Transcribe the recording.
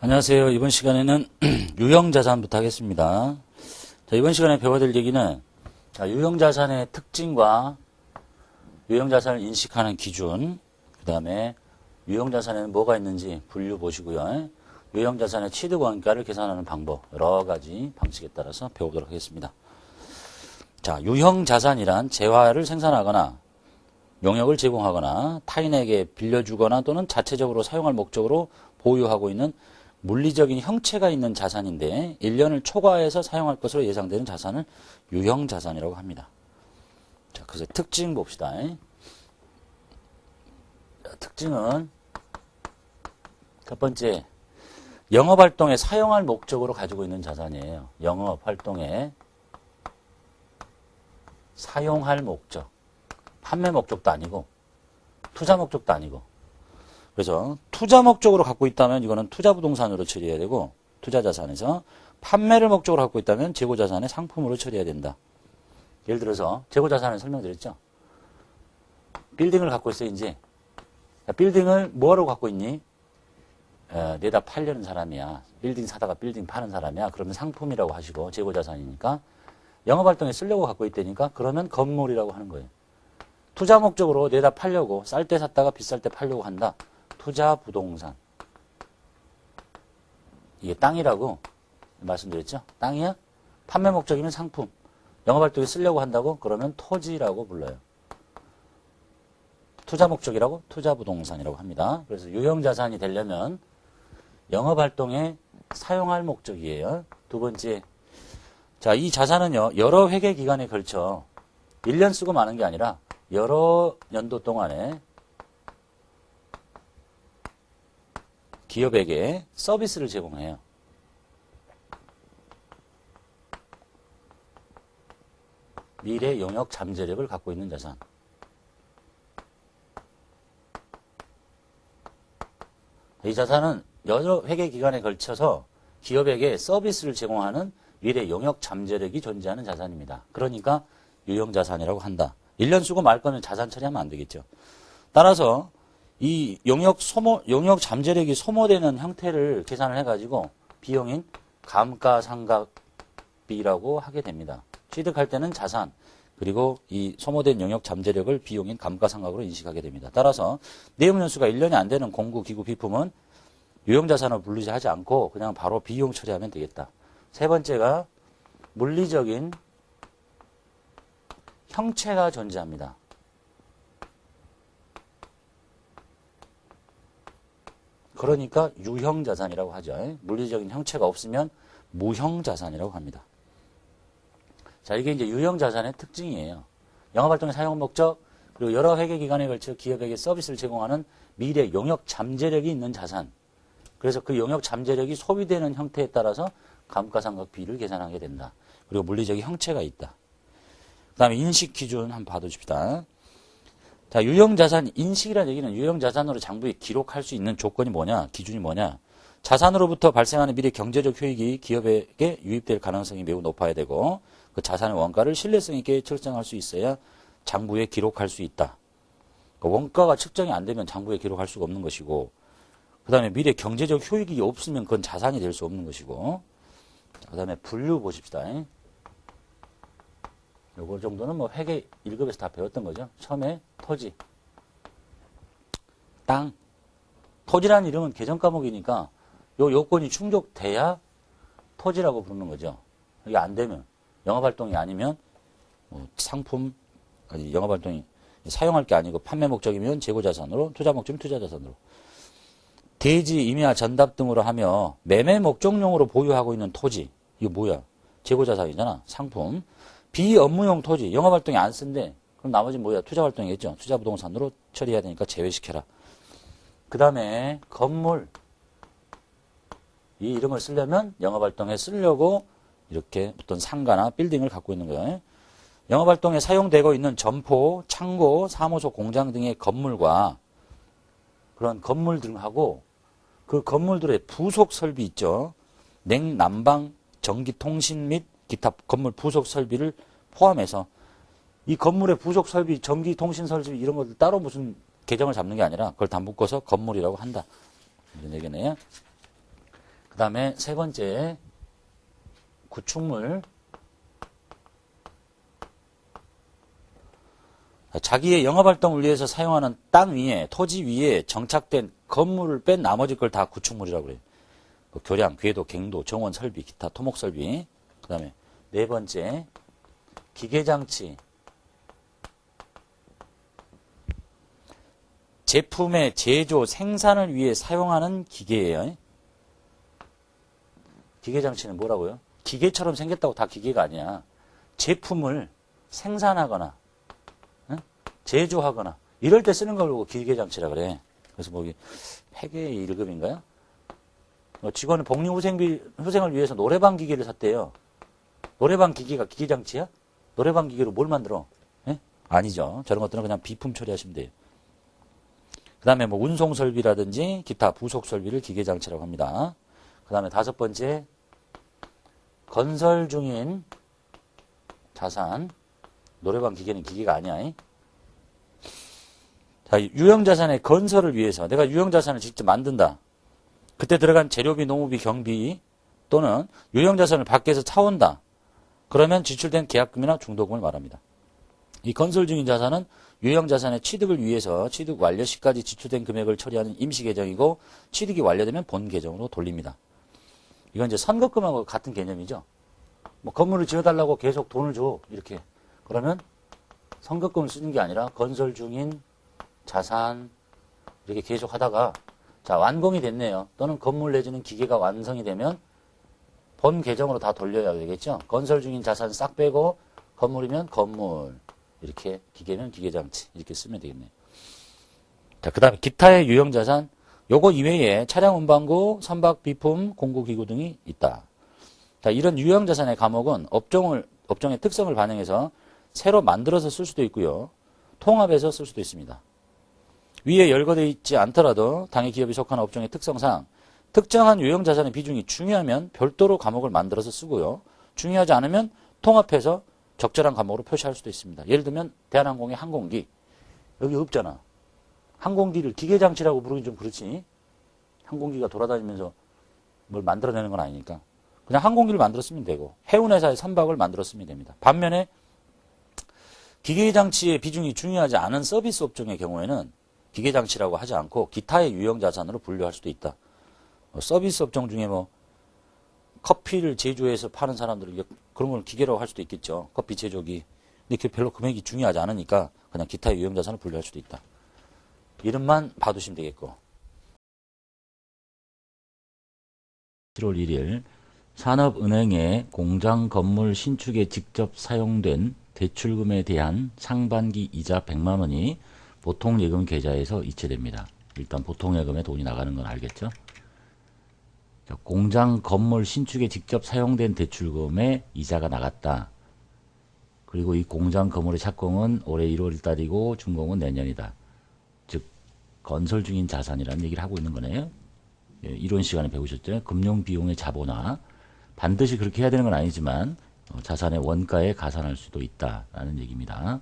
안녕하세요. 이번 시간에는 유형자산부터 하겠습니다. 자, 이번 시간에 배워야 될 얘기는 유형자산의 특징과 유형자산을 인식하는 기준, 그 다음에 유형자산에는 뭐가 있는지 분류 보시고요. 유형자산의 취득원가를 계산하는 방법, 여러 가지 방식에 따라서 배우도록 하겠습니다. 자, 유형자산이란 재화를 생산하거나 용역을 제공하거나 타인에게 빌려주거나 또는 자체적으로 사용할 목적으로 보유하고 있는 물리적인 형체가 있는 자산인데 1년을 초과해서 사용할 것으로 예상되는 자산을 유형자산이라고 합니다. 자, 그래서 특징 봅시다. 특징은 첫 번째, 영업활동에 사용할 목적으로 가지고 있는 자산이에요. 영업활동에 사용할 목적. 판매 목적도 아니고 투자 목적도 아니고. 그래서 투자 목적으로 갖고 있다면 이거는 투자부동산으로 처리해야 되고, 투자자산에서 판매를 목적으로 갖고 있다면 재고자산의 상품으로 처리해야 된다. 예를 들어서 재고자산을 설명드렸죠. 빌딩을 갖고 있어. 이제 빌딩을 뭐하러 갖고 있니? 내다 팔려는 사람이야. 빌딩 사다가 빌딩 파는 사람이야. 그러면 상품이라고 하시고 재고자산이니까 영업활동에 쓰려고 갖고 있다니까 그러면 건물이라고 하는 거예요. 투자 목적으로 내다 팔려고 쌀 때 샀다가 비쌀 때 팔려고 한다. 투자부동산. 이게 땅이라고 말씀드렸죠. 땅이야? 판매 목적이면 상품. 영업활동에 쓰려고 한다고? 그러면 토지라고 불러요. 투자 목적이라고? 투자부동산이라고 합니다. 그래서 유형자산이 되려면 영업활동에 사용할 목적이에요. 두 번째, 자, 이 자산은요, 여러 회계 기간에 걸쳐 1년 쓰고 마는 게 아니라 여러 연도 동안에 기업에게 서비스를 제공해요. 미래 용역 잠재력을 갖고 있는 자산. 이 자산은 여러 회계 기간에 걸쳐서 기업에게 서비스를 제공하는 미래 용역 잠재력이 존재하는 자산입니다. 그러니까 유형자산이라고 한다. 1년 쓰고 말 거면 자산 처리하면 안 되겠죠. 따라서 이 용역 잠재력이 소모되는 형태를 계산을 해가지고 비용인 감가상각비라고 하게 됩니다. 취득할 때는 자산, 그리고 이 소모된 용역 잠재력을 비용인 감가상각으로 인식하게 됩니다. 따라서 내용연수가 1년이 안 되는 공구, 기구, 비품은 유형자산으로 분류지 하지 않고 그냥 바로 비용 처리하면 되겠다. 세 번째가 물리적인 형체가 존재합니다. 그러니까 유형자산이라고 하죠. 물리적인 형체가 없으면 무형자산이라고 합니다. 자, 이게 이제 유형자산의 특징이에요. 영업활동의 사용 목적, 그리고 여러 회계 기간에 걸쳐 기업에게 서비스를 제공하는 미래 용역 잠재력이 있는 자산. 그래서 그 용역 잠재력이 소비되는 형태에 따라서 감가상각비를 계산하게 된다. 그리고 물리적인 형체가 있다. 그 다음에 인식 기준 한번 봐두십시다. 자, 유형자산 인식이라는 얘기는 유형자산으로 장부에 기록할 수 있는 조건이 뭐냐, 기준이 뭐냐. 자산으로부터 발생하는 미래 경제적 효익이 기업에게 유입될 가능성이 매우 높아야 되고, 그 자산의 원가를 신뢰성 있게 측정할 수 있어야 장부에 기록할 수 있다. 그 원가가 측정이 안 되면 장부에 기록할 수가 없는 것이고, 그 다음에 미래 경제적 효익이 없으면 그건 자산이 될 수 없는 것이고, 그 다음에 분류 보십시다. 요거 정도는 뭐 회계 1급에서 다 배웠던 거죠. 처음에 토지, 땅. 토지라는 이름은 개정 과목이니까 요 요건이 충족돼야 토지라고 부르는 거죠. 이게 안 되면, 영업활동이 아니면 상품, 아니 영업활동이 사용할 게 아니고 판매 목적이면 재고자산으로, 투자 목적이면 투자자산으로. 대지, 임야, 전답 등으로 하며 매매 목적용으로 보유하고 있는 토지. 이거 뭐야? 재고자산이잖아. 상품. 비업무용 토지, 영업활동에 안 쓴대. 그럼 나머지 뭐야? 투자활동이겠죠. 투자부동산으로 처리해야 되니까 제외시켜라. 그 다음에 건물. 이 이름을 쓰려면 영업활동에 쓰려고 이렇게 어떤 상가나 빌딩을 갖고 있는 거예요. 영업활동에 사용되고 있는 점포, 창고, 사무소, 공장 등의 건물과 그런 건물 등하고 그 건물들의 부속 설비 있죠. 냉, 난방, 전기, 통신 및 기타 건물 부속 설비를 포함해서 이 건물의 부속 설비, 전기, 통신 설비 이런 것들 따로 무슨 계정을 잡는 게 아니라 그걸 다 묶어서 건물이라고 한다. 이런 얘기네요. 그 다음에 세 번째, 구축물. 자기의 영업활동을 위해서 사용하는 땅 위에, 토지 위에 정착된 건물을 뺀 나머지 걸 다 구축물이라고 그래요. 뭐 교량, 궤도, 갱도, 정원 설비, 기타 토목 설비. 그 다음에 네 번째, 기계장치. 제품의 제조, 생산을 위해 사용하는 기계예요. 기계장치는 뭐라고요? 기계처럼 생겼다고 다 기계가 아니야. 제품을 생산하거나 제조하거나 이럴 때 쓰는 걸 보고 기계장치라 그래. 그래서 뭐 회계의 1급인가요? 직원은 복리후생을 위해서 노래방 기계를 샀대요. 노래방 기계가 기계장치야? 노래방 기계로 뭘 만들어? 예? 아니죠. 저런 것들은 그냥 비품 처리하시면 돼요. 그 다음에 뭐 운송설비라든지 기타 부속설비를 기계장치라고 합니다. 그 다음에 다섯 번째, 건설 중인 자산. 노래방 기계는 기계가 아니야. 자, 유형자산의 건설을 위해서 내가 유형자산을 직접 만든다. 그때 들어간 재료비, 노무비, 경비 또는 유형자산을 밖에서 차온다. 그러면 지출된 계약금이나 중도금을 말합니다. 이 건설 중인 자산은 유형자산의 취득을 위해서 취득 완료 시까지 지출된 금액을 처리하는 임시계정이고 취득이 완료되면 본계정으로 돌립니다. 이건 이제 선급금하고 같은 개념이죠. 뭐 건물을 지어달라고 계속 돈을 줘. 이렇게. 그러면 선급금을 쓰는 게 아니라 건설 중인 자산 이렇게 계속 하다가 자 완공이 됐네요. 또는 건물 내지는 기계가 완성이 되면 본 계정으로 다 돌려야 되겠죠. 건설 중인 자산 싹 빼고 건물이면 건물 이렇게 기계면 기계장치 이렇게 쓰면 되겠네요. 자, 그 다음에 기타의 유형자산 요거 이외에 차량 운반구, 선박, 비품, 공구기구 등이 있다. 자, 이런 유형자산의 과목은 업종의 특성을 반영해서 새로 만들어서 쓸 수도 있고요. 통합해서 쓸 수도 있습니다. 위에 열거되어 있지 않더라도 당해 기업이 속한 업종의 특성상 특정한 유형자산의 비중이 중요하면 별도로 과목을 만들어서 쓰고요. 중요하지 않으면 통합해서 적절한 과목으로 표시할 수도 있습니다. 예를 들면 대한항공의 항공기. 여기 없잖아. 항공기를 기계장치라고 부르기 좀 그렇지. 항공기가 돌아다니면서 뭘 만들어내는 건 아니니까. 그냥 항공기를 만들었으면 되고 해운회사의 선박을 만들었으면 됩니다. 반면에 기계장치의 비중이 중요하지 않은 서비스 업종의 경우에는 기계장치라고 하지 않고 기타의 유형자산으로 분류할 수도 있다. 서비스 업종 중에 뭐 커피를 제조해서 파는 사람들은 그런 걸 기계라고 할 수도 있겠죠. 커피 제조기. 근데 그게 별로 금액이 중요하지 않으니까 그냥 기타의 유형자산을 분류할 수도 있다. 이름만 봐두시면 되겠고. 7월 1일 산업은행의 공장 건물 신축에 직접 사용된 대출금에 대한 상반기 이자 100만 원이 보통예금 계좌에서 이체됩니다. 일단 보통예금에 돈이 나가는 건 알겠죠? 공장 건물 신축에 직접 사용된 대출금에 이자가 나갔다. 그리고 이 공장 건물의 착공은 올해 1월 달이고 준공은 내년이다. 즉 건설 중인 자산이라는 얘기를 하고 있는 거네요. 이론 시간에 배우셨죠? 금융비용의 자본화. 반드시 그렇게 해야 되는 건 아니지만 자산의 원가에 가산할 수도 있다라는 얘기입니다.